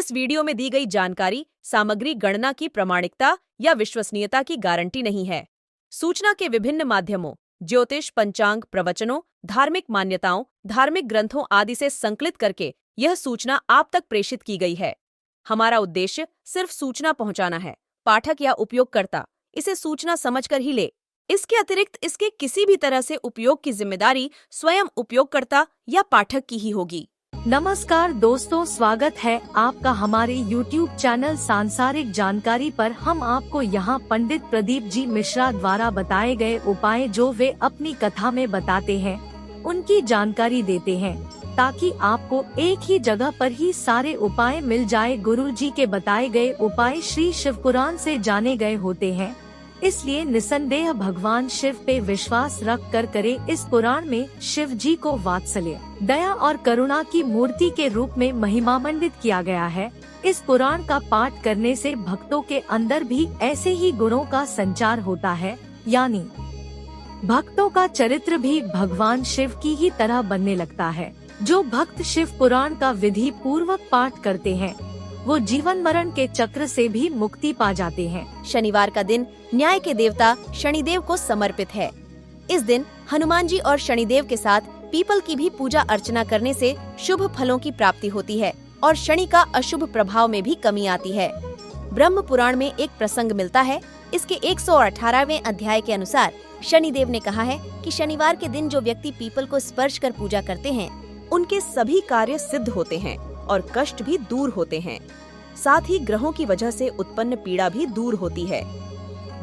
इस वीडियो में दी गई जानकारी सामग्री गणना की प्रामाणिकता या विश्वसनीयता की गारंटी नहीं है। सूचना के विभिन्न माध्यमों, ज्योतिष, पंचांग, प्रवचनों, धार्मिक मान्यताओं, धार्मिक ग्रंथों आदि से संकलित करके यह सूचना आप तक प्रेषित की गई है। हमारा उद्देश्य सिर्फ सूचना पहुंचाना है। पाठक या उपयोगकर्ता इसे सूचना समझकर ही ले। इसके अतिरिक्त इसके किसी भी तरह से उपयोग की जिम्मेदारी स्वयं उपयोगकर्ता या पाठक की ही होगी। नमस्कार दोस्तों, स्वागत है आपका हमारे YouTube चैनल सांसारिक जानकारी पर। हम आपको यहाँ पंडित प्रदीप जी मिश्रा द्वारा बताए गए उपाय जो वे अपनी कथा में बताते हैं, उनकी जानकारी देते हैं ताकि आपको एक ही जगह पर ही सारे उपाय मिल जाए। गुरु जी के बताए गए उपाय श्री शिव पुराण से जाने गए होते हैं, इसलिए निसंदेह भगवान शिव पे विश्वास रख कर करे। इस पुराण में शिव जी को वात्सल्य, दया और करुणा की मूर्ति के रूप में महिमामंडित किया गया है। इस पुराण का पाठ करने से भक्तों के अंदर भी ऐसे ही गुणों का संचार होता है, यानी भक्तों का चरित्र भी भगवान शिव की ही तरह बनने लगता है। जो भक्त शिव पुराण का विधि पूर्वक पाठ करते हैं वो जीवन मरण के चक्र से भी मुक्ति पा जाते हैं। शनिवार का दिन न्याय के देवता शनिदेव को समर्पित है। इस दिन हनुमान जी और शनिदेव के साथ पीपल की भी पूजा अर्चना करने से शुभ फलों की प्राप्ति होती है और शनि का अशुभ प्रभाव में भी कमी आती है। ब्रह्म पुराण में एक प्रसंग मिलता है। इसके 118वें अध्याय के अनुसार शनिदेव ने कहा है कि शनिवार के दिन जो व्यक्ति पीपल को स्पर्श कर पूजा करते हैं उनके सभी कार्य सिद्ध होते हैं और कष्ट भी दूर होते हैं। साथ ही ग्रहों की वजह से उत्पन्न पीड़ा भी दूर होती है।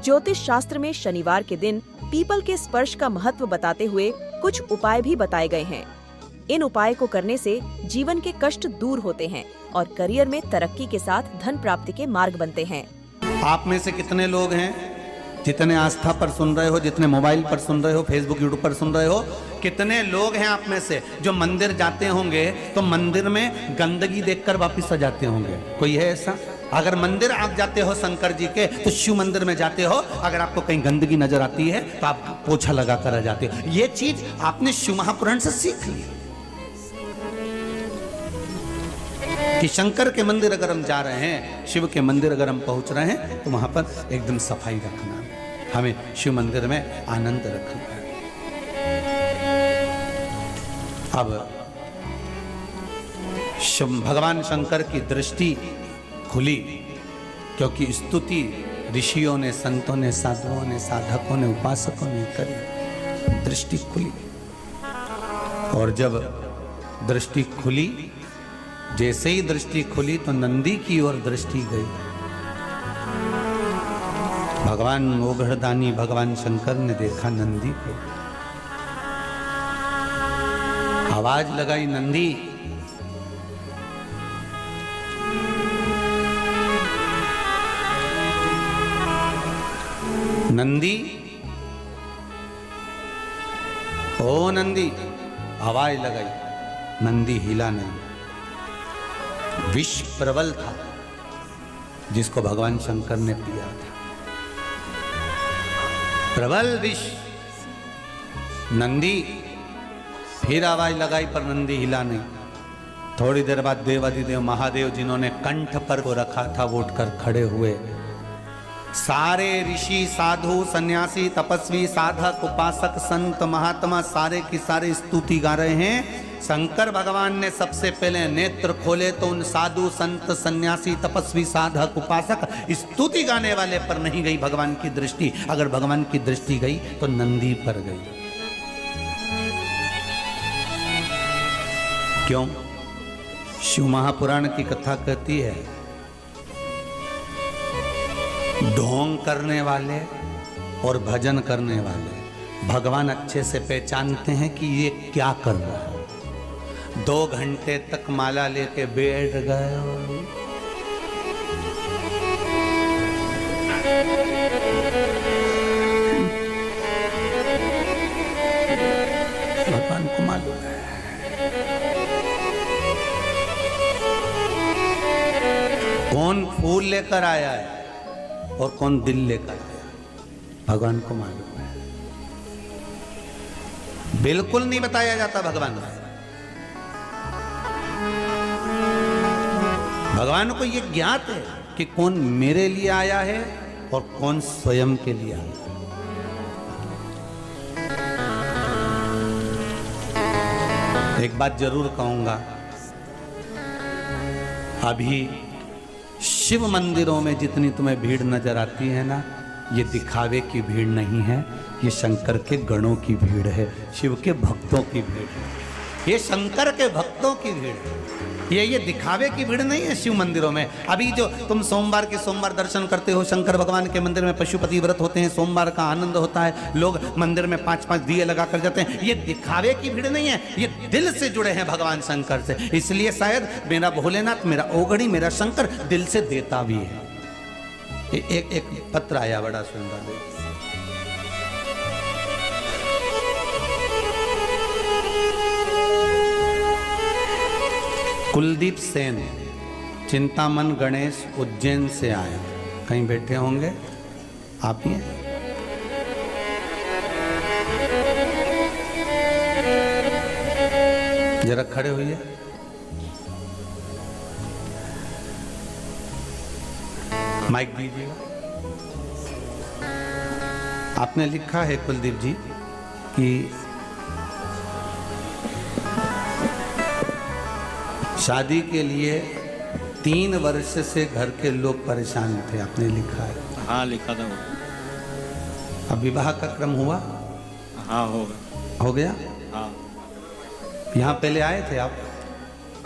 ज्योतिष शास्त्र में शनिवार के दिन पीपल के स्पर्श का महत्व बताते हुए कुछ उपाय भी बताए गए हैं। इन उपाय को करने से जीवन के कष्ट दूर होते हैं और करियर में तरक्की के साथ धन प्राप्ति के मार्ग बनते हैं। आप में से कितने लोग हैं जितने आस्था पर सुन रहे हो, जितने मोबाइल पर सुन रहे हो, फेसबुक यूट्यूब पर सुन रहे हो, कितने लोग हैं आप में से जो मंदिर जाते होंगे तो मंदिर में गंदगी देखकर वापस आ जाते होंगे? कोई है ऐसा? अगर मंदिर आप जाते हो शंकर जी के तो शिव मंदिर में जाते हो, अगर आपको कहीं गंदगी नजर आती है तो आप पोछा लगा कर आ जाते हो। ये चीज आपने शिव महापुराण से सीख ली कि शंकर के मंदिर अगर हम जा रहे हैं, शिव के मंदिर अगर हम पहुंच रहे हैं तो वहां पर एकदम सफाई रखना, हमें शिव मंदिर में आनंद रखना है। अब भगवान शंकर की दृष्टि खुली क्योंकि स्तुति ऋषियों ने, संतों ने, साधुओं ने, साधकों ने, उपासकों ने करी। दृष्टि खुली और जब दृष्टि खुली, जैसे ही दृष्टि खुली तो नंदी की ओर दृष्टि गई। भगवान ओघड़दानी भगवान शंकर ने देखा नंदी को, आवाज लगाई, नंदी। नंदी, ओ नंदी, आवाज लगाई, नंदी हिला नहीं। विष प्रबल था जिसको भगवान शंकर ने पिया था, प्रबल विष। नंदी फिर आवाज लगाई पर नंदी हिला नहीं। थोड़ी देर बाद देवाधिदेव महादेव जिन्होंने कंठ पर को रखा था वो उठकर खड़े हुए। सारे ऋषि, साधु, सन्यासी, तपस्वी, साधक, उपासक, संत, महात्मा सारे की सारे स्तुति गा रहे हैं। शंकर भगवान ने सबसे पहले नेत्र खोले तो उन साधु, संत, सन्यासी, तपस्वी, साधक, उपासक स्तुति गाने वाले पर नहीं गई भगवान की दृष्टि। अगर भगवान की दृष्टि गई तो नंदी पर गई। क्यों? शिव महापुराण की कथा कहती है ढोंग करने वाले और भजन करने वाले भगवान अच्छे से पहचानते हैं कि ये क्या कर रहा है। 2 घंटे तक माला लेके बैठ गए, भगवान को मालूम है। कौन फूल लेकर आया है और कौन दिल लेकर आया, भगवान को मालूम है। बिल्कुल नहीं बताया जाता भगवान। भगवान को ये ज्ञात है कि कौन मेरे लिए आया है और कौन स्वयं के लिए आया है। एक बात जरूर कहूंगा, अभी शिव मंदिरों में जितनी तुम्हें भीड़ नजर आती है ना, ये दिखावे की भीड़ नहीं है, ये शंकर के गणों की भीड़ है, शिव के भक्तों की भीड़ है, ये शंकर के भक्तों की भीड़ है। ये दिखावे की भीड़ नहीं है शिव मंदिरों में। अभी जो तुम सोमवार के सोमवार दर्शन करते हो, शंकर भगवान के मंदिर में पशुपति व्रत होते हैं, सोमवार का आनंद होता है, लोग मंदिर में 5-5 दिए लगा कर जाते हैं, ये दिखावे की भीड़ नहीं है, ये दिल से जुड़े हैं भगवान शंकर से। इसलिए शायद मेरा भोलेनाथ, मेरा ओगड़ी, मेरा शंकर दिल से देता भी है। एक पत्र आया बड़ा सुंदर, कुलदीप सेन, चिंतामन गणेश, उज्जैन से आया। कहीं बैठे होंगे आप ही हैं? जरा खड़े होइए। माइक दीजिएगा। आपने लिखा है कुलदीप जी कि शादी के लिए 3 वर्ष से घर के लोग परेशान थे, आपने लिखा है। हाँ लिखा था वो। अब विवाह का क्रम हुआ? हाँ हो गया। हाँ यहाँ पहले आए थे आप?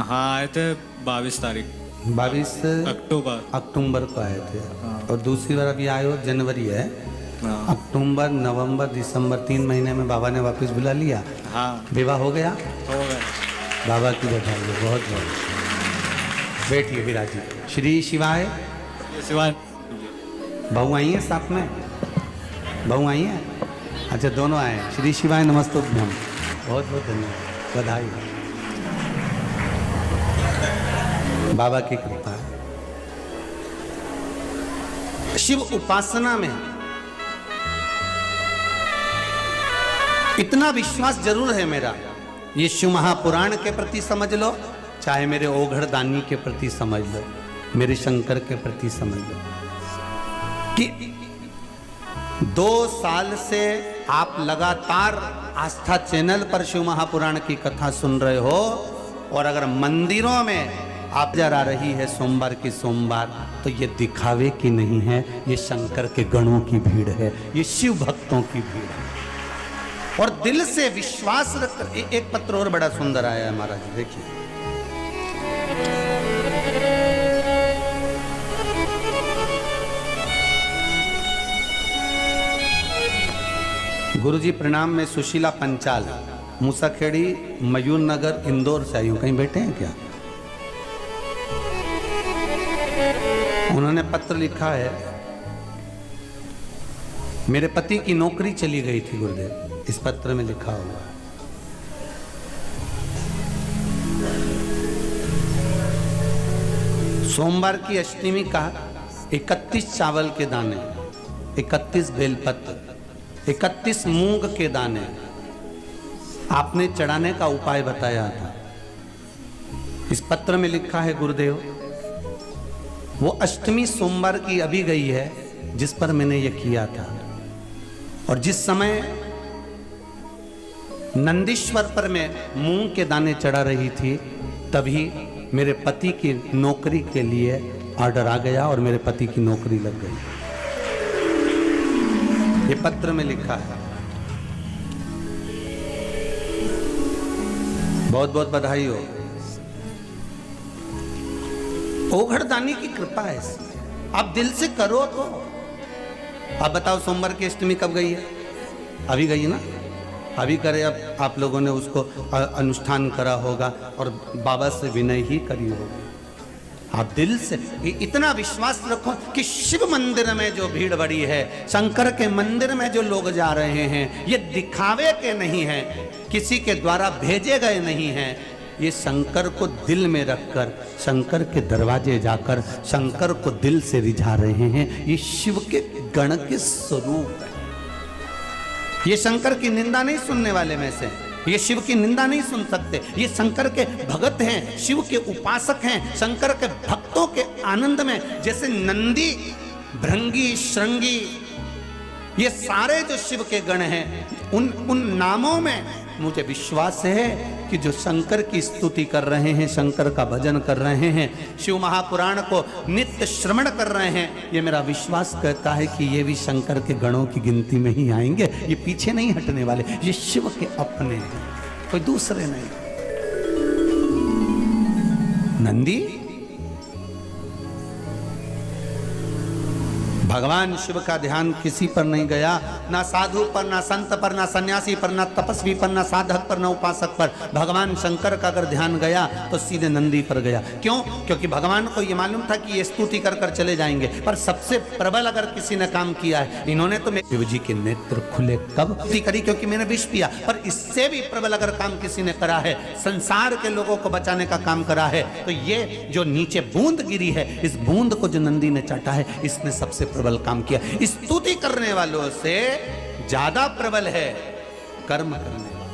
हाँ आए थे 22 तारीख 22 अक्टूबर को आए थे। हाँ। और दूसरी बार अभी आए हो, जनवरी है। हाँ। अक्टूबर, नवंबर, दिसंबर 3 महीने में बाबा ने वापस बुला लिया। हाँ विवाह हो गया? हो गया। बाबा की बधाई, बहुत बहुत। बैठिए विराजी। श्री शिवाय। शिवाय। बहू आई है साथ में? बहू आई है? अच्छा दोनों आए हैं। श्री शिवाय नमस्तुभ्यम। बहुत बहुत धन्यवाद, बधाई। बाबा की कृपा है। शिव उपासना में इतना विश्वास जरूर है मेरा, ये शिव महापुराण के प्रति समझ लो, चाहे मेरे ओघड़ दानी के प्रति समझ लो, मेरे शंकर के प्रति समझ लो, कि 2 साल से आप लगातार आस्था चैनल पर शिव महापुराण की कथा सुन रहे हो, और अगर मंदिरों में आप जरा रही है सोमवार की सोमवार, तो ये दिखावे की नहीं है, ये शंकर के गणों की भीड़ है, ये शिव भक्तों की भीड़ है। और दिल से विश्वास रखकर एक पत्र और बड़ा सुंदर आया है महाराज, देखिए। गुरुजी प्रणाम, मैं सुशीला पंचाल, मूसाखेड़ी, मयूर नगर, इंदौर से आई हूं। कहीं बैठे हैं क्या? उन्होंने पत्र लिखा है, मेरे पति की नौकरी चली गई थी गुरुदेव। इस पत्र में लिखा हुआ, सोमवार की अष्टमी का 31 चावल के दाने, 31 बेलपत्र, 31 मूंग के दाने आपने चढ़ाने का उपाय बताया था। इस पत्र में लिखा है गुरुदेव, वो अष्टमी सोमवार की अभी गई है जिस पर मैंने ये किया था, और जिस समय नंदीश्वर पर मैं मूंग के दाने चढ़ा रही थी, तभी मेरे पति की नौकरी के लिए ऑर्डर आ गया और मेरे पति की नौकरी लग गई। ये पत्र में लिखा है। बहुत बहुत बधाई हो। ओघड़दानी की कृपा है, आप दिल से करो तो। आप बताओ सोमवार की अष्टमी कब गई है? अभी गई ना? अभी करे, अब आप लोगों ने उसको अनुष्ठान करा होगा और बाबा से विनय ही करी होगी। आप दिल से इतना विश्वास रखो कि शिव मंदिर में जो भीड़ बड़ी है, शंकर के मंदिर में जो लोग जा रहे हैं, ये दिखावे के नहीं हैं, किसी के द्वारा भेजे गए नहीं हैं, ये शंकर को दिल में रखकर, शंकर के दरवाजे जाकर शंकर को दिल से रिझा रहे हैं। ये शिव के गण के स्वरूप है। ये शंकर की निंदा नहीं सुनने वाले में से, ये शिव की निंदा नहीं सुन सकते। ये शंकर के भगत हैं, शिव के उपासक हैं, शंकर के भक्तों के आनंद में, जैसे नंदी, भृंगी, श्रृंगी, ये सारे जो शिव के गण हैं, उन नामों में मुझे विश्वास है कि जो शंकर की स्तुति कर रहे हैं, शंकर का भजन कर रहे हैं, शिव महापुराण को नित्य श्रवण कर रहे हैं, ये मेरा विश्वास कहता है कि ये भी शंकर के गणों की गिनती में ही आएंगे। ये पीछे नहीं हटने वाले, ये शिव के अपने हैं, कोई दूसरे नहीं। नंदी भगवान शिव का ध्यान किसी पर नहीं गया, ना साधु पर, ना संत पर, ना सन्यासी पर, ना तपस्वी पर, ना साधक पर, ना उपासक पर। भगवान शंकर का अगर ध्यान गया तो सीधे नंदी पर गया। क्यों? क्योंकि भगवान को यह मालूम था कि ये स्तुति कर कर चले जाएंगे, पर सबसे प्रबल अगर किसी ने काम किया है, इन्होंने तो शिव जी के नेत्र खुले कब करी, क्योंकि मैंने विष पिया, पर इससे भी प्रबल अगर काम किसी ने करा है, संसार के लोगों को बचाने का काम करा है, तो ये जो नीचे बूंद गिरी है, इस बूंद को जो नंदी ने चाटा है, इसने सबसे प्रबल काम किया। स्तुति करने वालों से ज्यादा प्रबल है कर्म करने वाला।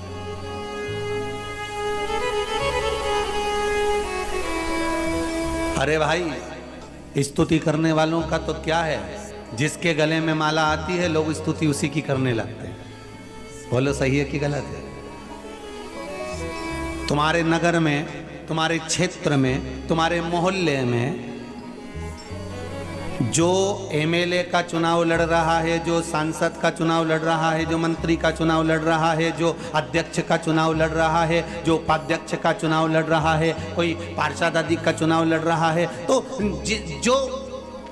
अरे भाई, स्तुति करने वालों का तो क्या है, जिसके गले में माला आती है लोग स्तुति उसी की करने लगते हैं। बोलो सही है कि गलत है? तुम्हारे नगर में, तुम्हारे क्षेत्र में, तुम्हारे मोहल्ले में जो एमएलए का चुनाव लड़ रहा है, जो सांसद का चुनाव लड़ रहा है, जो मंत्री का चुनाव लड़ रहा है, जो अध्यक्ष का चुनाव लड़ रहा है, जो उपाध्यक्ष का चुनाव लड़ रहा है, कोई पार्षद आदि का चुनाव लड़ रहा है, तो जो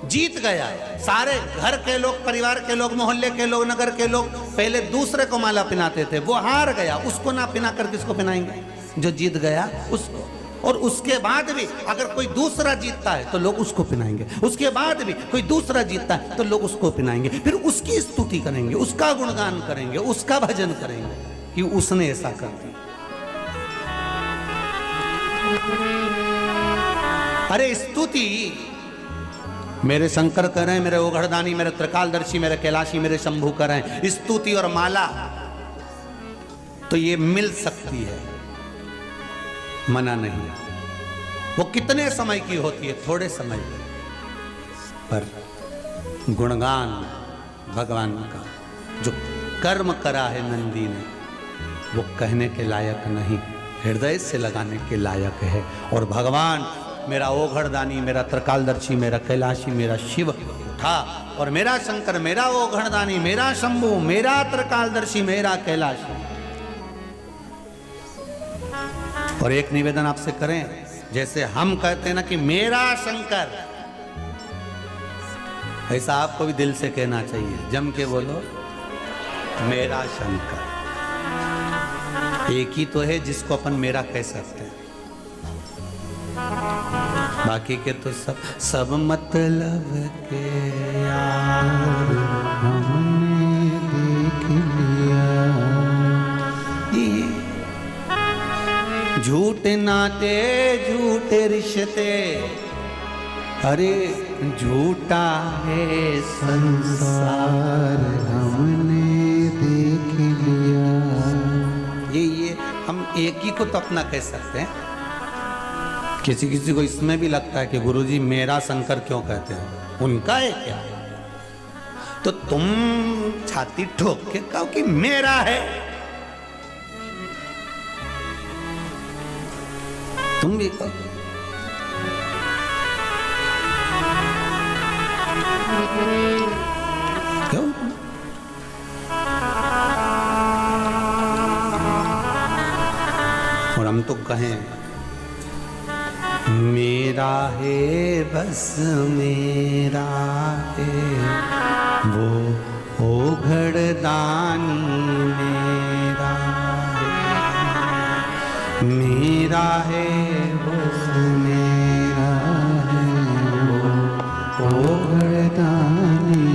जीत गया, सारे घर के लोग, परिवार के लोग, मोहल्ले के लोग, नगर के लोग पहले दूसरे को माला पहनाते थे, वो हार गया, उसको ना पहना कर किसको पहनाएंगे? जो जीत गया उसको। और उसके बाद भी अगर कोई दूसरा जीतता है तो लोग उसको पहनाएंगे, उसके बाद भी कोई दूसरा जीतता है तो लोग उसको पहनाएंगे, फिर उसकी स्तुति करेंगे, उसका गुणगान करेंगे, उसका भजन करेंगे कि उसने ऐसा कर दिया। अरे स्तुति मेरे शंकर कर रहे हैं, मेरे ओघड़दानी, मेरे त्रिकालदर्शी, मेरे कैलाशी, मेरे शंभू कर रहे हैं। स्तुति और माला तो ये मिल सकती है, मना नहीं। वो कितने समय की होती है? थोड़े समय पर गुणगान भगवान का जो कर्म करा है नंदी ने, वो कहने के लायक नहीं, हृदय से लगाने के लायक है। और भगवान मेरा ओघड़दानी, मेरा त्रिकालदर्शी, मेरा कैलाशी, मेरा शिव था, और मेरा शंकर, मेरा ओघड़दानी, मेरा शंभू, मेरा त्रिकालदर्शी, मेरा कैलाशी। और एक निवेदन आपसे करें, जैसे हम कहते हैं ना कि मेरा शंकर, ऐसा आपको भी दिल से कहना चाहिए, जम के बोलो मेरा शंकर। एक ही तो है जिसको अपन मेरा कह सकते हैं, बाकी के तो सब मतलब के यार हमने देख लिया। झूठे नाते झूठे रिश्ते, अरे झूठा है संसार हमने देख लिया। ये हम एक ही को तो अपना कह सकते हैं। किसी किसी को इसमें भी लगता है कि गुरुजी मेरा शंकर क्यों कहते हैं, उनका है क्या? तो तुम छाती ठोक के कहो कि मेरा है, तुम भी कहो। क्यों? और हम तो कहें मेरा है, बस मेरा है वो ओघड़दानी, मेरा है, मेरा है, बस मेरा है वो ओघड़दानी,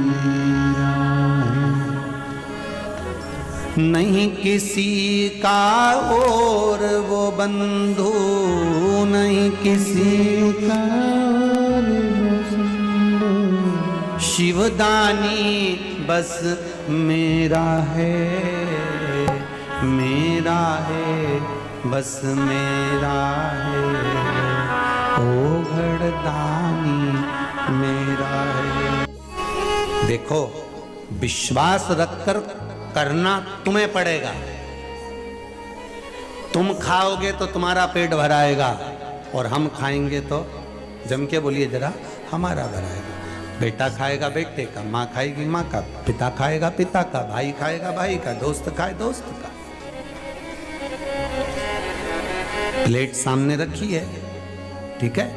मेरा है। नहीं किसी का और वो बंधु, नहीं किसी का शिवदानी, बस मेरा है, मेरा है, बस मेरा है, ओ घड़दानी मेरा है। देखो, विश्वास रखकर करना तुम्हें पड़ेगा। तुम खाओगे तो तुम्हारा पेट भराएगा और हम खाएंगे तो, जम के बोलिए जरा, हमारा भराएगा। बेटा खाएगा बेटे का, माँ खाएगी माँ का, पिता खाएगा पिता का, भाई खाएगा भाई का, दोस्त खाए दोस्त का। प्लेट सामने रखी है, ठीक है,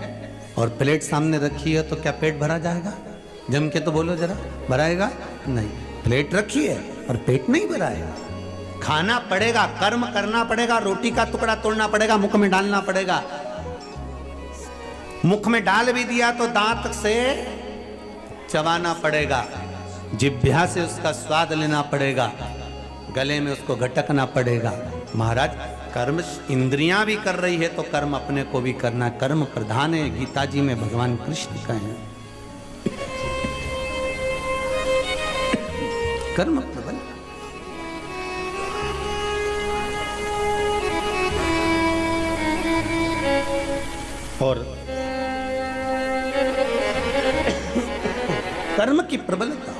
और प्लेट सामने रखी है तो क्या पेट भरा जाएगा? जम के तो बोलो जरा, भराएगा नहीं। प्लेट रखी है और पेट नहीं भराएगा। खाना पड़ेगा, कर्म करना पड़ेगा, रोटी का टुकड़ा तोड़ना पड़ेगा, मुख में डालना पड़ेगा। मुख में डाल भी दिया तो दांत से चबाना पड़ेगा, जिह्वा से उसका स्वाद लेना पड़ेगा, गले में उसको घटकना पड़ेगा। महाराज, कर्म इंद्रियां भी कर रही है तो कर्म अपने को भी करना। कर्म प्रधान है, गीता जी में भगवान कृष्ण कहे, कर्म प्रबल। और कर्म की प्रबलता,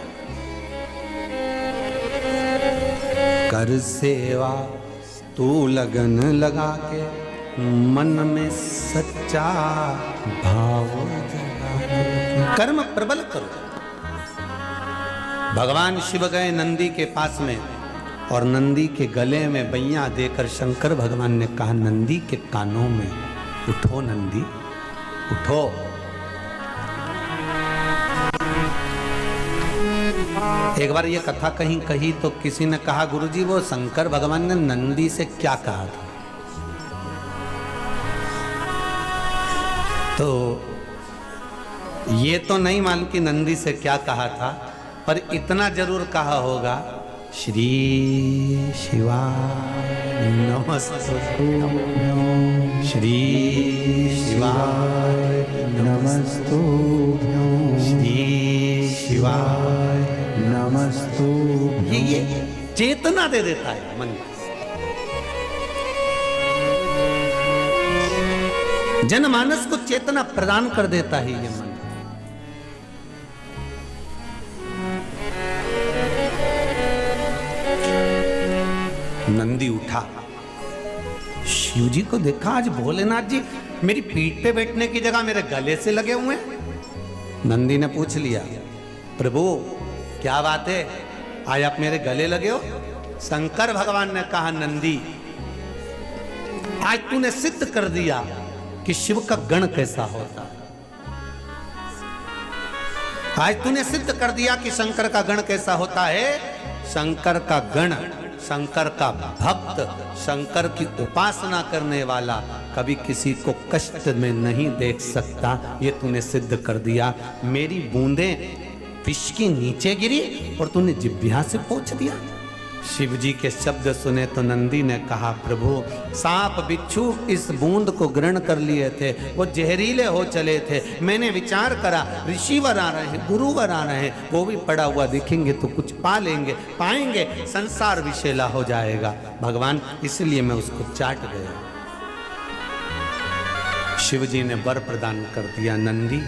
कर सेवा तू लगन लगा के, मन में सच्चा भाव जगा। कर्म प्रबल करो। भगवान शिव गए नंदी के पास में और नंदी के गले में बैया देकर शंकर भगवान ने कहा, नंदी के कानों में, उठो नंदी उठो। एक बार ये कथा कहीं कही तो किसी ने कहा, गुरुजी वो शंकर भगवान ने नंदी से क्या कहा था? तो ये तो नहीं मालूम कि नंदी से क्या कहा था, पर इतना जरूर कहा होगा, श्री शिवाय नमस्तुभ्यं, श्री शिवाय नमस्तुभ्यं, श्री शिवाय नमस्तुभ्यं। ये चेतना दे देता है मन में। जनमानस को चेतना प्रदान कर देता है ये मन। नंदी उठा, शिव जी को देखा, आज भोलेनाथ जी मेरी पीठ पे बैठने की जगह मेरे गले से लगे हुए हैं। नंदी ने पूछ लिया, प्रभु क्या बात है, आज आप मेरे गले लगे हो? शंकर भगवान ने कहा, नंदी आज तूने सिद्ध कर दिया कि शिव का गण कैसा होता है। आज तूने सिद्ध कर दिया कि शंकर का गण कैसा होता है। शंकर का गण, शंकर का भक्त, शंकर की उपासना करने वाला कभी किसी को कष्ट में नहीं देख सकता। ये तूने सिद्ध कर दिया। मेरी बूंदें विष के नीचे गिरी और तूने जिह्वा से पोंछ दिया। शिव जी के शब्द सुने तो नंदी ने कहा, प्रभु सांप बिच्छू इस बूंद को ग्रहण कर लिए थे, वो जहरीले हो चले थे। मैंने विचार करा, ऋषिवर आ रहे हैं, गुरुवर आ रहे हैं, वो भी पड़ा हुआ दिखेंगे तो कुछ पा लेंगे, पाएंगे, संसार विषैला हो जाएगा भगवान, इसलिए मैं उसको चाट गया। शिव जी ने वर प्रदान कर दिया, नंदी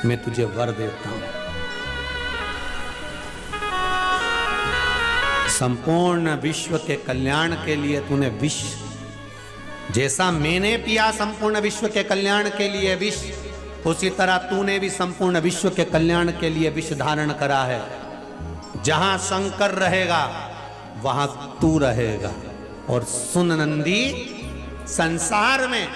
मैं तुझे वर देता हूं, संपूर्ण विश्व के कल्याण के लिए तूने विष, जैसा मैंने पिया संपूर्ण विश्व के कल्याण के लिए विष, उसी तरह तूने भी संपूर्ण विश्व के कल्याण के लिए विष धारण करा है। जहां शंकर रहेगा वहां तू रहेगा। और सुन नंदी, संसार में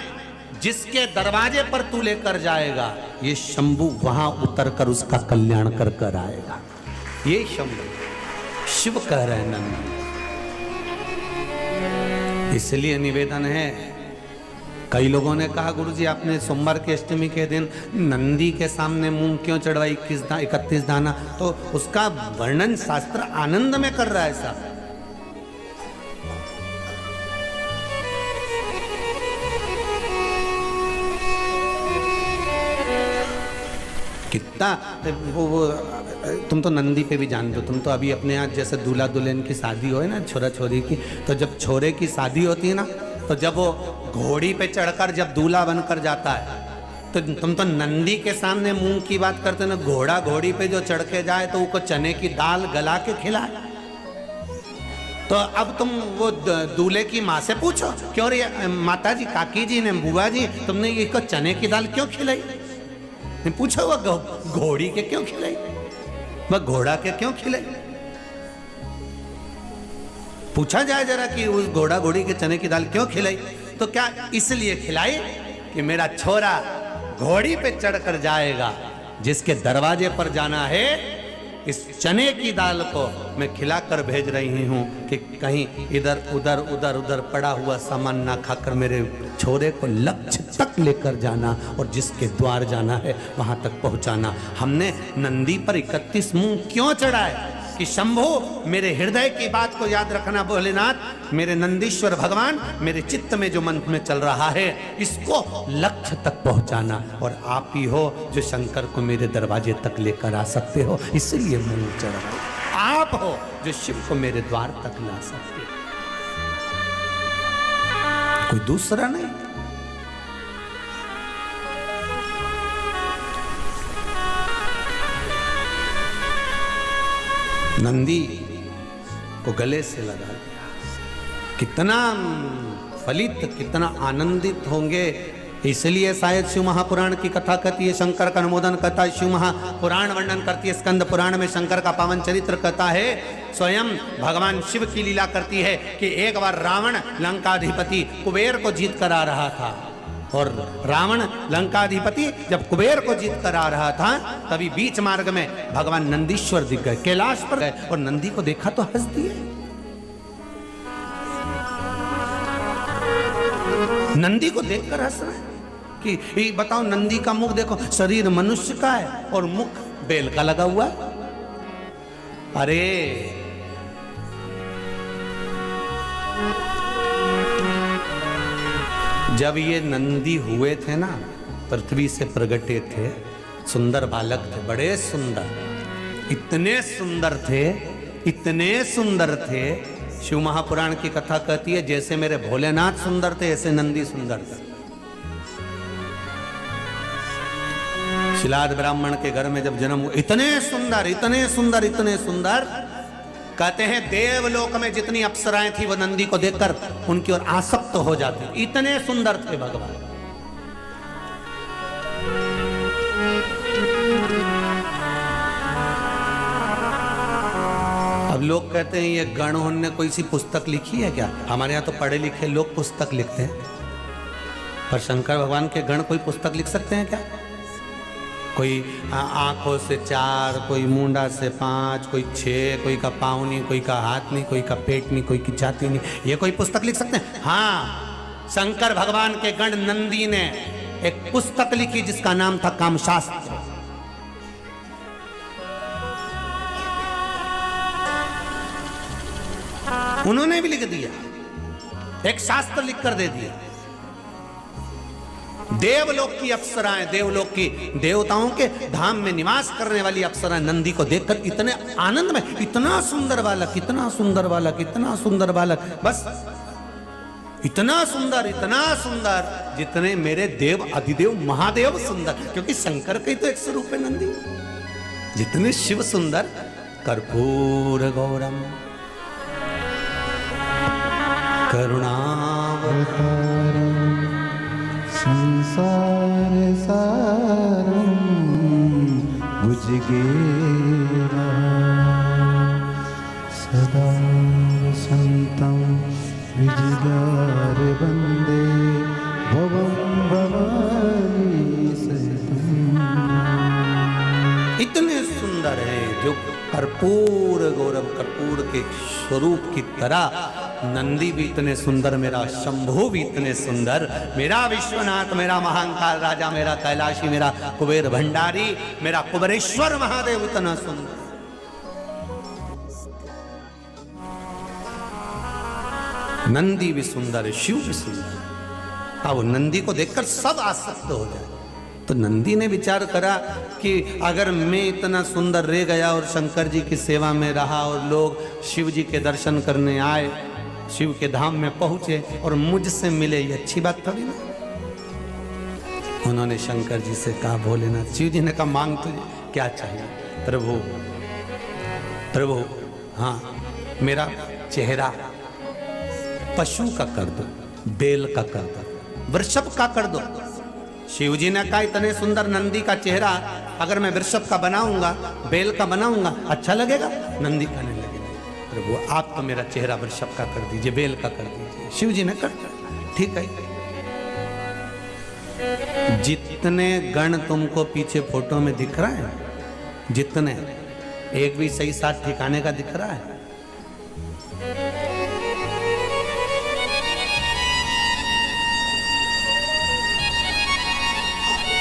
जिसके दरवाजे पर तू लेकर जाएगा, ये शंभु वहां उतर कर उसका कल्याण कर कर आएगा। ये शंभु शिव कह रहे हैं नंदी। इसलिए निवेदन है, कई लोगों ने कहा, गुरुजी आपने सोमवार की अष्टमी के दिन नंदी के सामने मूंग क्यों चढ़वाई 31 दाना? तो उसका वर्णन शास्त्र आनंद में कर रहा है साहब। कितना वो तुम तो नंदी पे भी जानते हो, तुम तो अभी अपने यहाँ जैसे दूल्हा दुल्हन की शादी हो ना, छोरा छोरी की, तो जब छोरे की शादी होती है ना, तो जब वो घोड़ी पे चढ़कर जब दूल्हा बनकर जाता है, तो तुम तो नंदी के सामने मूंग की बात करते ना, घोड़ा घोड़ी पे जो चढ़ के जाए तो उसको चने की दाल गला के खिलाए। तो अब तुम वो दूल्हे की माँ से पूछो, क्यों रे माता जी, काकी जी ने, बुआ जी, तुमने इसको चने की दाल क्यों खिलाई? पूछो वो घोड़ी के क्यों खिलाई, वह घोड़ा के क्यों खिलाई? पूछा जाए जरा कि उस घोड़ा घोड़ी के चने की दाल क्यों खिलाई? तो क्या इसलिए खिलाई कि मेरा छोरा घोड़ी पे चढ़कर जाएगा, जिसके दरवाजे पर जाना है, इस चने की दाल को मैं खिलाकर भेज रही हूं कि कहीं इधर उधर उधर उधर पड़ा हुआ सामान ना खाकर मेरे छोरे को लक्ष्य तक लेकर जाना और जिसके द्वार जाना है वहां तक पहुंचाना। हमने नंदी पर 31 मूंग क्यों चढ़ाए? कि शंभो मेरे हृदय की बात को याद रखना भोलेनाथ, मेरे नंदीश्वर भगवान, मेरे चित्त में जो मन में चल रहा है इसको लक्ष्य तक पहुंचाना, और आप ही हो जो शंकर को मेरे दरवाजे तक लेकर आ सकते हो, इसलिए मूंग चढ़ाओ। आप हो जो शिव को मेरे द्वार तक ला सकते हो, कोई दूसरा नहीं। नंदी को गले से लगा दिया। कितना फलित, कितना आनंदित होंगे। इसलिए शायद शिव महापुराण की कथा कहती है, शंकर का अनुमोदन कहता है, शिव महापुराण वर्णन करती है, स्कंद पुराण में शंकर का पावन चरित्र कहता है, स्वयं भगवान शिव की लीला करती है कि एक बार रावण लंकाधिपति कुबेर को जीत कर आ रहा था, और रावण लंकाधिपति जब कुबेर को जीत कर आ रहा था, तभी बीच मार्ग में भगवान नंदीश्वर दिख गए, कैलाश पर गए, और नंदी को देखा तो हंस दिए। नंदी को देखकर हंस रहे कि बताओ, नंदी का मुख देखो, शरीर मनुष्य का है और मुख बेल का लगा हुआ है। अरे जब ये नंदी हुए थे ना, पृथ्वी से प्रगटे थे, सुंदर बालक थे, बड़े सुंदर, इतने सुंदर थे, इतने सुंदर थे। शिव महापुराण की कथा कहती है, जैसे मेरे भोलेनाथ सुंदर थे ऐसे नंदी सुंदर थे। शिलाद ब्राह्मण के घर में जब जन्म हुआ, इतने सुंदर, इतने सुंदर, इतने सुंदर, कहते हैं देवलोक में जितनी अप्सराएं थी वो नंदी को देखकर उनकी ओर आसक्त हो जाती, इतने सुंदर थे भगवान। अब लोग कहते हैं ये गणहों ने कोई सी पुस्तक लिखी है क्या? हमारे यहाँ तो पढ़े लिखे लोग पुस्तक लिखते हैं, पर शंकर भगवान के गण कोई पुस्तक लिख सकते हैं क्या? कोई आंखों से 4, कोई मुंडा से 5, कोई 6, कोई का पाँव नहीं, कोई का हाथ नहीं, कोई का पेट नहीं, कोई की छाती नहीं, ये कोई पुस्तक लिख सकते हैं? हाँ, शंकर भगवान के गण नंदी ने एक पुस्तक लिखी जिसका नाम था कामशास्त्र। उन्होंने भी लिख दिया, एक शास्त्र लिख कर दे दिया। देवलोक की अप्सराएं, देवलोक की देवताओं के धाम में निवास करने वाली अप्सराएं नंदी को देखकर इतने आनंद में, इतना सुंदर बालक, इतना सुंदर बालक, इतना सुंदर बालक, बस इतना सुंदर जितने मेरे देव अधिदेव महादेव सुंदर, क्योंकि शंकर का ही तो एक स्वरूप है नंदी। जितने शिव सुंदर, कर्पूर गौरम करुणावतारम संसार सारम भुजगेरा सदा संतम विजगार वंदे भवम भवानी सहितम। इतने सुंदर है जो कर्पूर गौरव, कर्पूर के स्वरूप की तरह नंदी भी इतने सुंदर, मेरा शंभु भी इतने सुंदर, मेरा विश्वनाथ, मेरा महाकाल राजा, मेरा कैलाशी, मेरा कुबेर भंडारी, मेरा कुबेरेश्वर महादेव इतना सुंदर। नंदी भी सुंदर है, शिव भी सुंदर। अब नंदी को देखकर सब आसक्त हो जाए। तो नंदी ने विचार करा कि अगर मैं इतना सुंदर रह गया और शंकर जी की सेवा में रहा और लोग शिव जी के दर्शन करने आए, शिव के धाम में पहुंचे और मुझसे मिले, ये अच्छी बात थोड़ी ना। उन्होंने शंकर जी से कहा, भोलेनाथ, शिव जी ने कहा, मांग तुझे क्या चाहिए? प्रभु प्रभु, हाँ, मेरा चेहरा पशु का कर दो, बैल का कर दो, वृषभ का कर दो। शिव जी ने कहा, इतने सुंदर नंदी का चेहरा अगर मैं वृषभ का बनाऊंगा, बैल का बनाऊंगा, अच्छा लगेगा? नंदी कहने लगे, प्रभु आप तो मेरा चेहरा वृषभ का कर दीजिए, बैल का कर दीजिए। शिव जी ने कर दिया, ठीक है। जितने गण तुमको पीछे फोटो में दिख रहा है, जितने, एक भी सही साथ ठिकाने का दिख रहा है?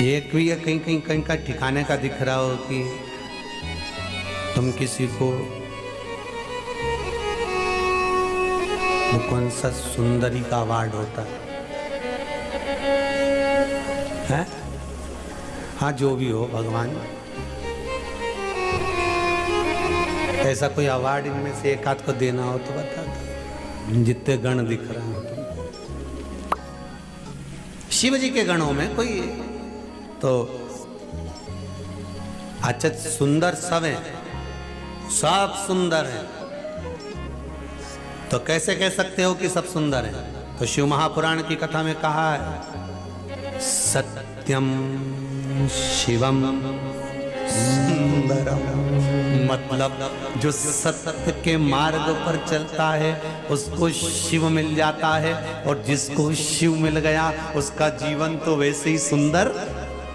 एक भी या कहीं कहीं कहीं का ठिकाने का दिख रहा हो कि तुम किसी को, वो कौन सा सुंदरी का अवार्ड होता है? हाँ, जो भी हो भगवान, ऐसा कोई अवार्ड इनमें से एक आध को देना हो तो बता दो, जितने गण दिख रहे हैं तुम। शिव जी के गणों में कोई तो अच्छा सुंदर सब है, सब सुंदर है, तो कैसे कह सकते हो कि सब सुंदर है? तो शिव महापुराण की कथा में कहा है, सत्यम शिवम सुंदरम, मतलब जो सत्य के मार्ग पर चलता है उसको शिव मिल जाता है, और जिसको शिव मिल गया उसका जीवन तो वैसे ही सुंदर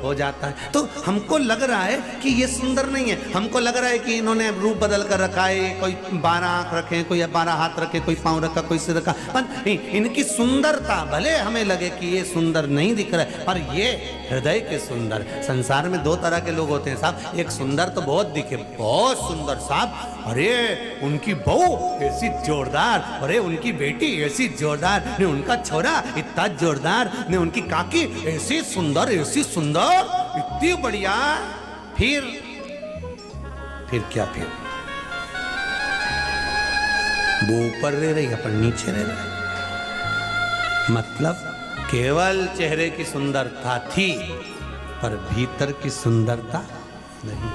हो जाता है। तो हमको लग रहा है कि ये सुंदर नहीं है, हमको लग रहा है कि इन्होंने रूप बदल कर रखा है, कोई 12 आंख रखे, कोई 12 हाथ रखे, कोई पांव रखा, कोई सिर रखा, पर इनकी सुंदरता भले हमें लगे कि ये सुंदर नहीं दिख रहा है, पर ये हृदय के सुंदर। संसार में दो तरह के लोग होते हैं साहब, एक सुंदर तो बहुत दिखे, बहुत सुंदर साहब, अरे उनकी बहू ऐसी जोरदार, अरे उनकी बेटी ऐसी जोरदार, ने उनका छोरा इतना जोरदार, ने उनकी काकी ऐसी सुंदर, ऐसी सुंदर, इतनी बढ़िया। फिर क्या? फिर वो ऊपर रह रही, अपन नीचे रह रहे। मतलब केवल चेहरे की सुंदरता थी, पर भीतर की सुंदरता नहीं,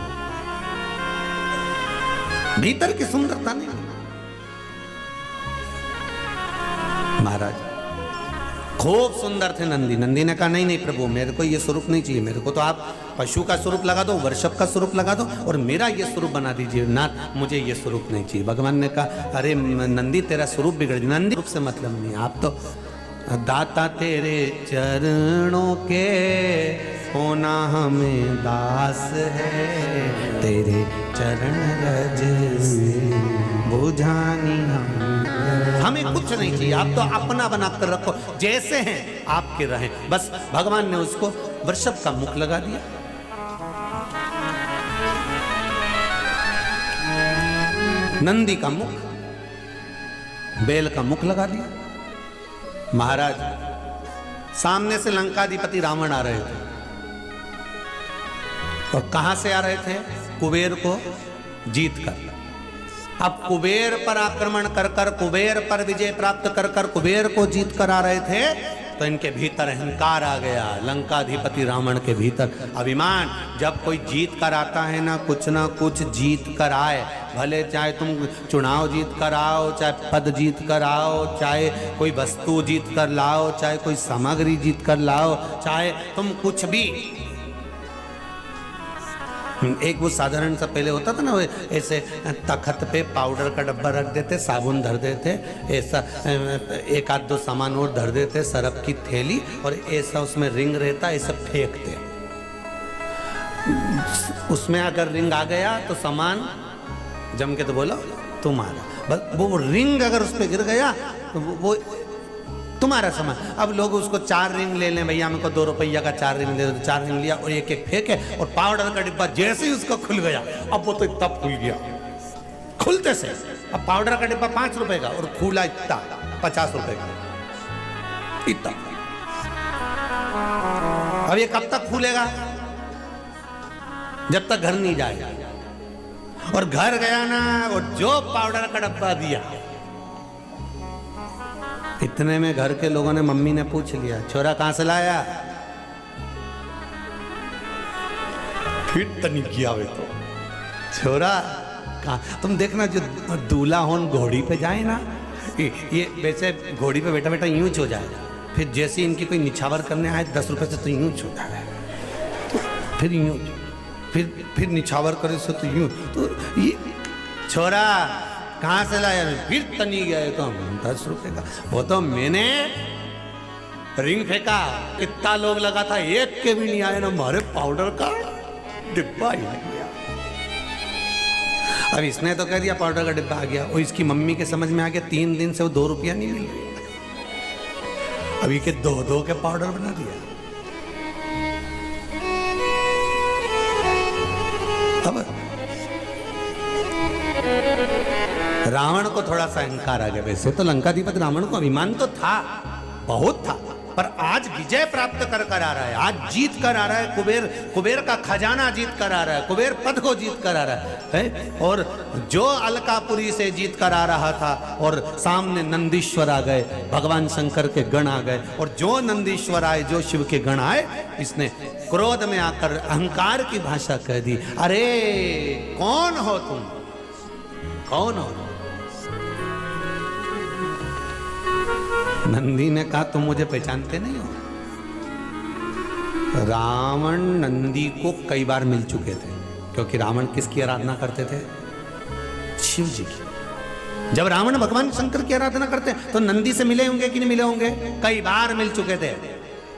भीतर की सुंदरता नहीं। महाराज खूब सुंदर थे नंदी। नंदी ने कहा, नहीं नहीं प्रभु, मेरे को ये स्वरूप नहीं चाहिए, मेरे को तो आप पशु का स्वरूप लगा दो, वृषभ का स्वरूप लगा दो, और मेरा ये स्वरूप बना दीजिए नाथ, मुझे ये स्वरूप नहीं चाहिए। भगवान ने कहा, अरे नंदी तेरा स्वरूप बिगड़ गया, नंदी रूप से मतलब नहीं, आप तो दाता तेरे चरणों के होना हमें दास है, तेरे चरण रज बुझानी हमें कुछ नहीं चाहिए, आप तो अपना बनाकर रखो, जैसे हैं आपके रहें बस। भगवान ने उसको वृषभ का मुख लगा दिया, नंदी का मुख, बैल का मुख लगा दिया। महाराज सामने से लंकाधिपति रावण आ रहे थे, और कहां से आ रहे थे? कुबेर को जीत कर। अब कुबेर पर आक्रमण कर कर, कुबेर पर विजय प्राप्त कर कर, कुबेर को जीत कर आ रहे थे, तो इनके भीतर अहंकार आ गया, लंकाधिपति रावण के भीतर अभिमान। जब कोई जीत कर आता है ना कुछ जीत कर आए, भले चाहे तुम चुनाव जीत कर आओ, चाहे पद जीत कर आओ, चाहे कोई वस्तु जीत कर लाओ, चाहे कोई सामग्री जीत कर लाओ, चाहे तुम कुछ भी, एक वो साधारण सा पहले होता था ना, ऐसे तखत पे पाउडर का डब्बा रख देते, साबुन धर देते, ऐसा एक आध दो सामान और धर देते, सरफ की थैली, और ऐसा उसमें रिंग रहता, ऐसा फेंकते, उसमें अगर रिंग आ गया तो सामान जम के तो बोलो तुम्हारा, बस वो रिंग अगर उस पर गिर गया तो वो तुम्हारा सामान। अब लोग उसको 4 रिंग ले लें, भैया हमको 2 रुपया का 4 रिंग दे दो, 4 रिंग लिया और एक एक फेंके, और पाउडर का डिब्बा जैसे ही उसका खुल गया, अब वो तो इतना खुल गया, खुलते से अब पाउडर का डिब्बा 5 रुपए का और खुला इतना 50 रुपए का, इतना। अब ये कब तक फूलेगा? जब तक घर नहीं जाएगा। और घर गया ना, वो जो पाउडर का डब्बा दिया, इतने में घर के लोगों ने, मम्मी ने पूछ लिया, छोरा कहां से लाया? फिर तनी किया वे तो, छोरा कहां? तुम देखना, जो दूल्हा होन घोड़ी पे जाए ना, ये वैसे घोड़ी पे बैठा बैठा यूं हो जाएगा, फिर जैसे इनकी कोई निछावर करने आए 10 रुपए से तो यूं छूटा है, तो फिर यूं, फिर निछावर करे से तो यूं, तो ये छोरा कहां से लाया? फिर तनी गए तो 10 रुपए का। वो तो मैंने रिंग फेंका, कितना लोग लगा था, एक के भी नहीं आए ना, हमारे पाउडर का डिब्बा ही नहीं गया। अब इसने तो कह दिया पाउडर का डिब्बा आ गया, और इसकी मम्मी के समझ में आ गया 3 दिन से वो 2 रुपया नहीं मिल रही, अभी के 2 के पाउडर बना दिया। अब रावण को थोड़ा सा अहंकार आ गया। वैसे तो लंकाधिपति रावण को अभिमान तो था, बहुत था, पर आज विजय प्राप्त कर आ रहा है, आज जीत कर आ रहा है, कुबेर का खजाना जीत कर आ रहा है, कुबेर पद को जीत कर आ रहा है। और जो अलकापुरी से जीत कर आ रहा था, और सामने नंदीश्वर आ गए, भगवान शंकर के गण आ गए, और जो नंदीश्वर आए, जो शिव के गण आए, इसने क्रोध में आकर अहंकार की भाषा कह दी, अरे कौन हो तुम, कौन हो? नंदी ने कहा तुम मुझे पहचानते नहीं हो। रावण नंदी को कई बार मिल चुके थे, क्योंकि रावण किसकी आराधना करते थे? शिव जी की। जब रावण भगवान शंकर की आराधना करते तो नंदी से मिले होंगे कि नहीं मिले होंगे? कई बार मिल चुके थे।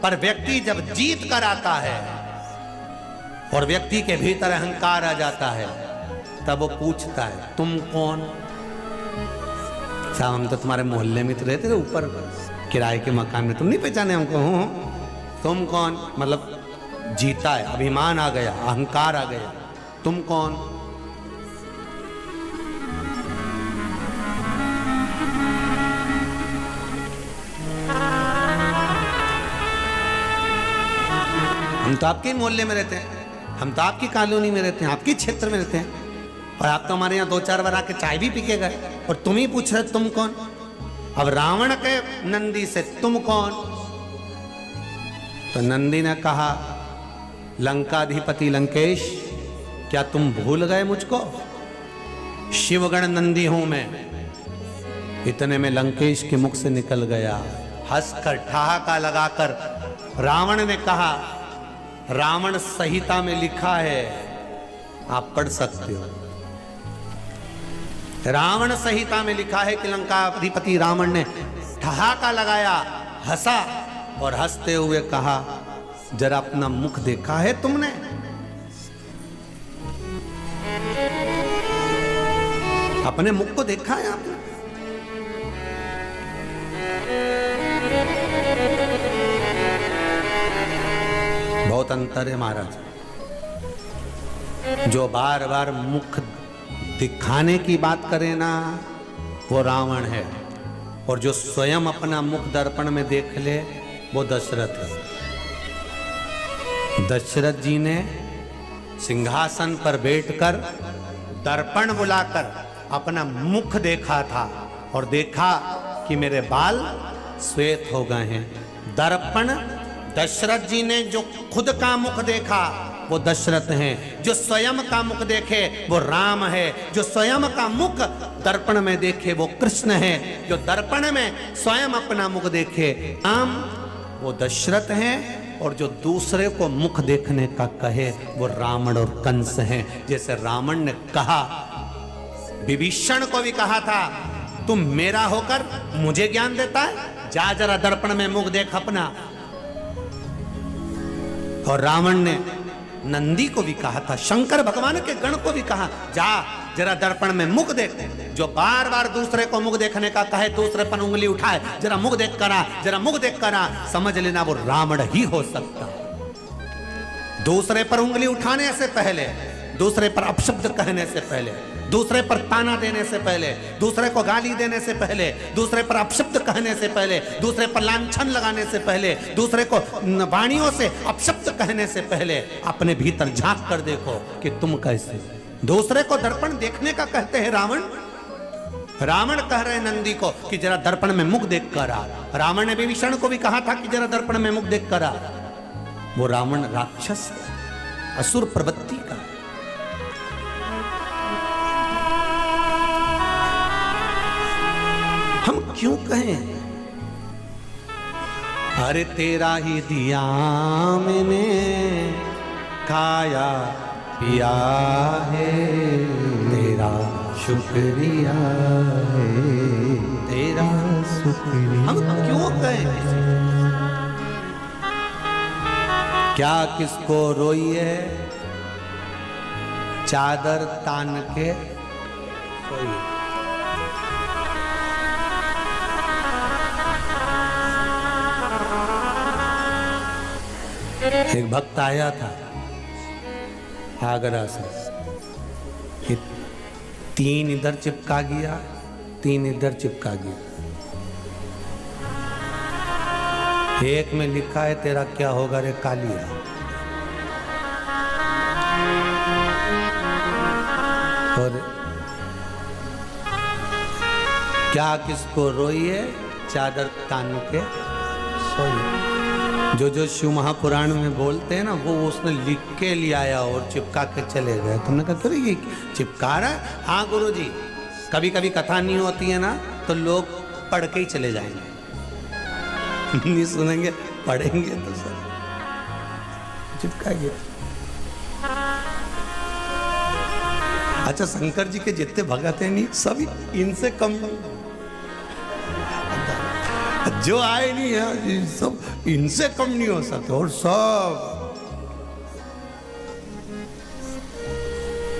पर व्यक्ति जब जीत कर आता है और व्यक्ति के भीतर अहंकार आ जाता है, तब वो पूछता है तुम कौन? साहब हम तो तुम्हारे मोहल्ले में तो रहते थे, ऊपर किराए के मकान में, तुम नहीं पहचाने हमको? हूँ। तुम कौन? मतलब जीता है, अभिमान आ गया, अहंकार आ गया, तुम कौन? हम तो आपके मोहल्ले में रहते हैं, हम तो आपकी कॉलोनी में रहते हैं, आपके क्षेत्र में रहते हैं, और आप तो हमारे यहाँ 2-4 बार आके चाय भी पी के गए, और तुम ही पूछ रहे तुम कौन? अब रावण के नंदी से तुम कौन? तो नंदी ने कहा लंकाधिपति लंकेश, क्या तुम भूल गए मुझको? शिवगण नंदी हूं मैं। इतने में लंकेश के मुख से निकल गया, हंसकर ठहाका लगाकर रावण ने कहा, रावण संहिता में लिखा है, आप पढ़ सकते हो। रावण संहिता में लिखा है कि लंकाधिपति रावण ने ठहाका लगाया, हंसा, और हंसते हुए कहा, जरा अपना मुख देखा है तुमने? अपने मुख को देखा है आपने? बहुत अंतर है महाराज। जो बार बार मुख दिखाने की बात करे ना, वो रावण है, और जो स्वयं अपना मुख दर्पण में देख ले, वो दशरथ है। दशरथ जी ने सिंहासन पर बैठकर दर्पण बुलाकर अपना मुख देखा था, और देखा कि मेरे बाल श्वेत हो गए हैं। दर्पण दशरथ जी ने जो खुद का मुख देखा, वो दशरथ हैं। जो स्वयं का मुख देखे वो राम है, जो स्वयं का मुख दर्पण में देखे वो कृष्ण है, जो दर्पण में स्वयं अपना मुख देखे राम, वो दशरथ हैं, और जो दूसरे को मुख देखने का कहे वो रावण और कंस हैं। जैसे रावण ने कहा, विभीषण को भी कहा था, तुम मेरा होकर मुझे ज्ञान देता है, जा जरा दर्पण में मुख देख अपना। और रावण ने नंदी को भी कहा था, शंकर भगवान के गण को भी कहा, जा जरा दर्पण में मुख देख। जो बार बार दूसरे को मुख देखने का कहे, दूसरे पर उंगली उठाए, जरा मुख देख करा, जरा मुख देख करा, समझ लेना वो रावण ही हो सकता। दूसरे पर उंगली उठाने से पहले, दूसरे पर अपशब्द कहने से पहले दूसरे पर ताना देने से पहले, दूसरे को गाली देने से पहले, दूसरे पर अपशब्द कहने से पहले, दूसरे पर लांछन लगाने से पहले, दूसरे को वाणियों से अपशब्द कहने से पहले अपने भीतर झांक कर देखो कि तुम कैसे। दूसरे को दर्पण देखने का कहते हैं रावण। रावण कह रहे नंदी को कि जरा दर्पण में मुख देख कर आ। रावण ने विभीषण को भी कहा था कि जरा दर्पण में मुख देख कर आ। वो रावण राक्षस असुर प्रवृत्ति का। हम क्यों कहें अरे तेरा ही दिया मैंने खाया पिया है, तेरा शुक्रिया है, तेरा शुक्रिया। हम क्यों कहें क्या किसको रोइए चादर तान के सोइए। एक भक्त आया था आगरा से, 3 इधर चिपका गया, 3 इधर चिपका गया। एक में लिखा है तेरा क्या होगा रे कालिया। और क्या किसको रोइए चादर तान के सोइए। जो शिव महापुराण में बोलते हैं ना वो उसने लिख के ले आया और चिपका के चले गए। तुमने कहा करे ये चिपका रहा है? हाँ गुरुजी, कभी कभी कथा नहीं होती है ना तो लोग पढ़ के ही चले जाएंगे, नहीं सुनेंगे, पढ़ेंगे तो सर चिपका गया। अच्छा, शंकर जी के जितने भगत हैं नहीं सभी इनसे कम, जो आए नहीं है सब इनसे कम नहीं हो सकते। और सब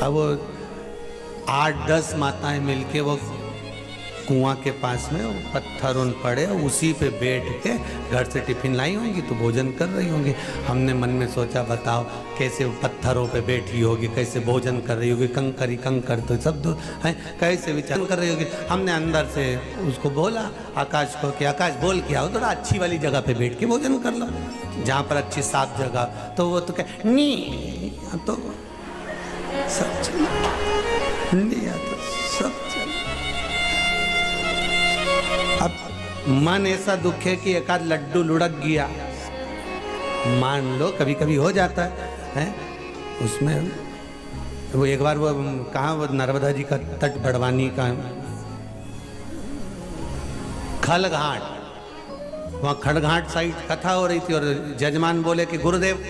अब 8-10 माताएं मिलके वो कुआं के पास में वो पत्थर उन पड़े, उसी पे बैठ के घर से टिफिन लाई होंगी तो भोजन कर रही होंगी। हमने मन में सोचा बताओ कैसे पत्थरों पे बैठी होगी, कैसे भोजन कर रही होगी, कंकरी कंकर तो सब है, कैसे विचार कर रही होगी। हमने अंदर से उसको बोला आकाश को कि आकाश बोल के आओ, थोड़ा अच्छी वाली जगह पे बैठ के भोजन कर लो, जहाँ पर अच्छी साफ जगह। तो वो तो कह नहीं, तो सब चला तो सब। अब मन ऐसा दुख है कि एक आध लड्डू लुढ़क गया, मान लो कभी कभी हो जाता है उसमें। वो एक बार वो कहाँ वो नर्मदा जी का तट बड़वानी का खलघाट, वहाँ खड़घाट साइड कथा हो रही थी और जजमान बोले कि गुरुदेव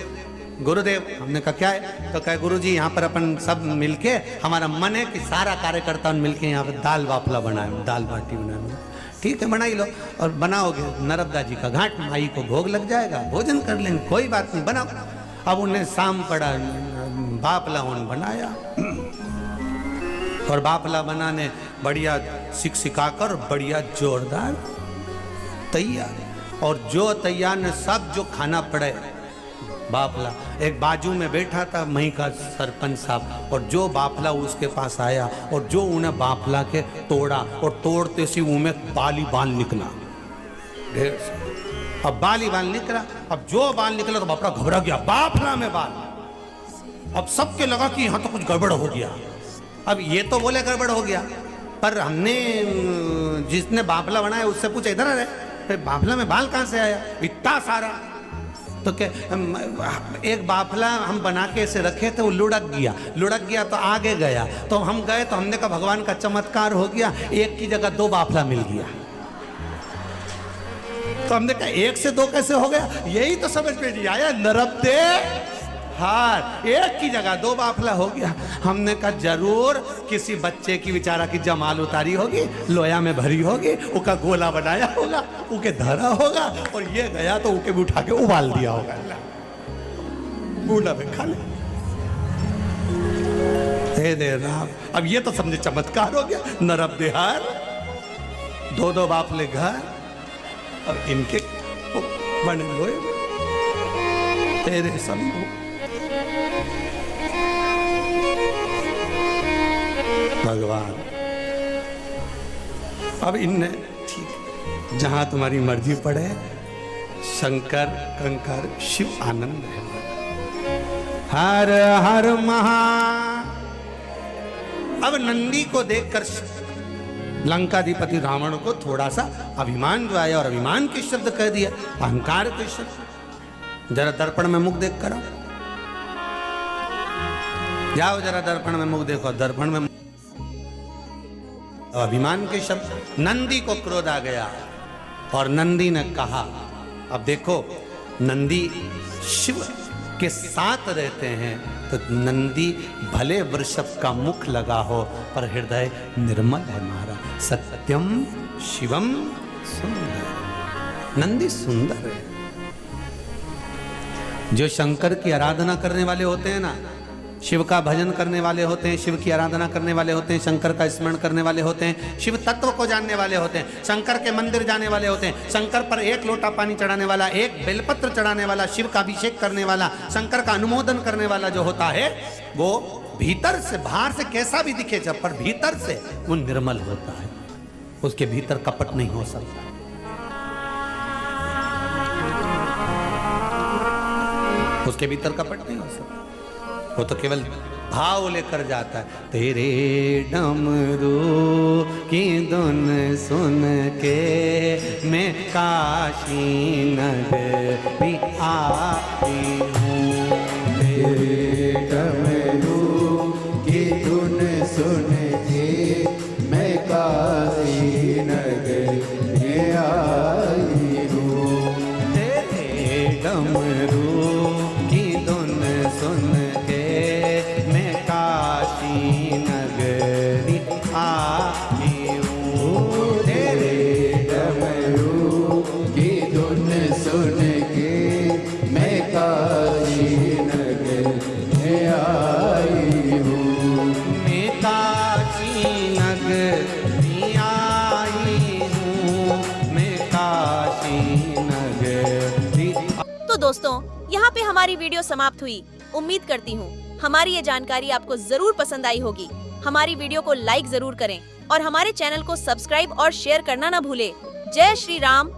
गुरुदेव। हमने कहा क्या है? तो कहे गुरुजी यहाँ पर अपन सब मिलके, हमारा मन है कि सारा कार्यकर्ता मिलके यहाँ पर दाल बाफला बनाए, दाल बाटी बनाए। ठीक है बनाई लो, और बनाओगे नर्मदा जी का घाट, माई को भोग लग जाएगा, भोजन कर लेंगे, कोई बात नहीं, बनाओ। अब उन्हें शाम पड़ा, बाफला उन बनाया और बाफला बनाने बढ़िया सिकाकर बढ़िया जोरदार तैयार। और जो तैयार ने सब जो खाना पड़े बाफला, एक बाजू में बैठा था मई का सरपंच साहब, और जो बाफला उसके पास आया और जो उन्हें बाफला के तोड़ा, और तोड़ते सी उनमें बाली बाल निकला, ढेर से। अब बाली बाल निकला, अब जो बाल निकला तो बापरा घबरा गया, बाफला में बाल। अब सबके लगा कि यहाँ तो कुछ गड़बड़ हो गया। अब ये तो बोले गड़बड़ हो गया, पर हमने जिसने बाफला बनाया उससे पूछा इधर है बाफला में बाल कहाँ से आया इतना सारा? तो क्या एक बाफला हम बना के ऐसे रखे थे, वो लुढ़क गया तो आगे गया। तो हम गए तो हमने कहा भगवान का चमत्कार हो गया, एक की जगह 2 बाफला मिल गया। तो हमने कहा 1 से 2 कैसे हो गया? यही तो समझ में नहीं आया। नरब्दे हार, एक की जगह 2 बाफला हो गया। हमने कहा जरूर किसी बच्चे की बेचारा की जमाल उतारी होगी, लोया में भरी होगी, उसका गोला बनाया होगा, उके धरा होगा, और ये गया तो उके भी उठा के उबाल दिया होगा, गोला में खा ले। दे राम, अब ये तो समझे चमत्कार हो गया। नरब्दे हार, 2 बाफले घर, और इनके बने लोए तेरे शंभू। भगवान अब इनने ठीक जहां तुम्हारी मर्जी पड़े, शंकर कंकर शिव आनंद है। हर हर महा। अब नंदी को देखकर लंकाधिपति रावण को थोड़ा सा अभिमान जो आया, और अभिमान के शब्द कह दिया, अहंकार के शब्द। जरा दर्पण में मुख देख कर जाओ, जरा दर्पण में मुख देखो, दर्पण में अभिमान के शब्द। नंदी को क्रोध आ गया और नंदी ने कहा, अब देखो नंदी शिव के साथ रहते हैं तो नंदी भले वृषभ का मुख लगा हो पर हृदय निर्मल है महाराज। सत्यम शिवम सुंदर। नंदी सुंदर है। जो शंकर की आराधना करने वाले होते हैं ना, शिव का भजन करने वाले होते हैं, शिव की आराधना करने वाले होते हैं, शंकर का स्मरण करने वाले होते हैं, शिव तत्व को जानने वाले होते हैं, शंकर के मंदिर जाने वाले होते हैं, शंकर पर एक लोटा पानी चढ़ाने वाला, एक बेलपत्र चढ़ाने वाला, शिव का अभिषेक करने वाला, शंकर का अनुमोदन करने वाला जो होता है, वो भीतर से, बाहर से कैसा भी दिखे जब, पर भीतर से वो निर्मल होता है। उसके भीतर कपट नहीं हो सकता। उसके भीतर कपट नहीं हो सकता। वो तो केवल भाव लेकर जाता है। तेरे डमरू की धुन सुन के मैं काशी नगरी आई हूँ। तेरे डमरू की धुन सुन के मैं काशी नगरी आई हूँ। तेरे डमरू की धुन सुन आई हूँ। तेरे डमरू की धुन सुन के मैं काशी नगरी आई हूँ। मैं काशी नगरी आई हूँ। मैं काशी नगरी। तो दोस्तों, यहाँ पे हमारी वीडियो समाप्त हुई। उम्मीद करती हूँ हमारी ये जानकारी आपको जरूर पसंद आई होगी। हमारी वीडियो को लाइक जरूर करें और हमारे चैनल को सब्सक्राइब और शेयर करना ना भूलें। जय श्री राम।